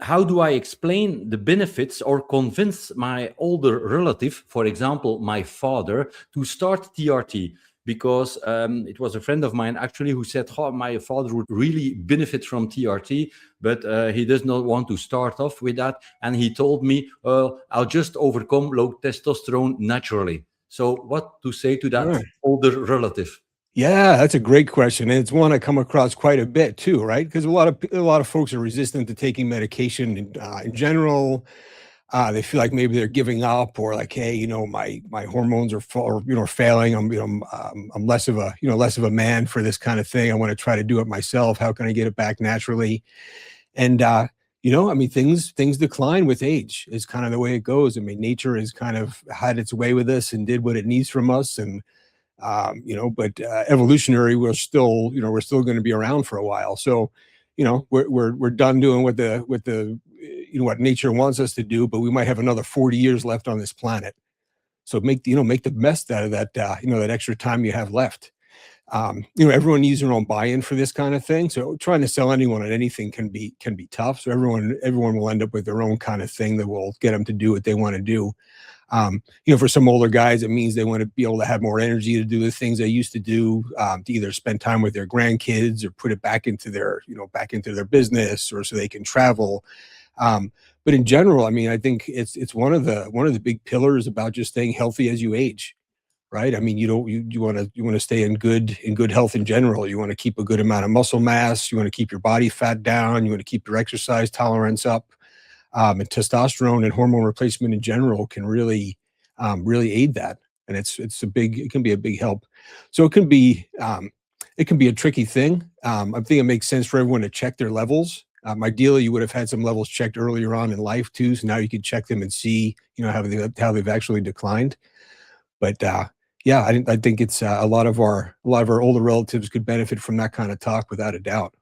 how do I explain the benefits or convince my older relative, for example, my father, to start TRT? Because it was a friend of mine actually who said, oh, my father would really benefit from TRT, but he does not want to start off with that. And he told me, I'll just overcome low testosterone naturally. So what to say to that Right. older relative? Yeah, that's a great question, and it's one I come across quite a bit too, right? Because a lot of folks are resistant to taking medication in general. They feel like maybe they're giving up, or like, hey, my hormones are failing. I'm less of a man for this kind of thing. I want to try to do it myself. How can I get it back naturally? And I mean, things decline with age. Is kind of the way it goes. I mean, nature has kind of had its way with us and did what it needs from us, and but evolutionary, we're still going to be around for a while. So, we're done doing what nature wants us to do, but we might have another 40 years left on this planet. So make the best out of that extra time you have left. Everyone needs their own buy-in for this kind of thing. So trying to sell anyone on anything can be tough. So everyone will end up with their own kind of thing that will get them to do what they want to do. For some older guys, it means they want to be able to have more energy to do the things they used to do, to either spend time with their grandkids or put it back into their business, or so they can travel. But in general, I mean, I think it's one of the big pillars about just staying healthy as you age, right? I mean, you want to stay in good health in general. You want to keep a good amount of muscle mass. You want to keep your body fat down. You want to keep your exercise tolerance up. And testosterone and hormone replacement in general can really aid that, and it can be a big help. So it can be a tricky thing. I think it makes sense for everyone to check their levels. Ideally, you would have had some levels checked earlier on in life too, so now you can check them and see how they've actually declined. But yeah, I think it's a lot of our older relatives could benefit from that kind of talk without a doubt.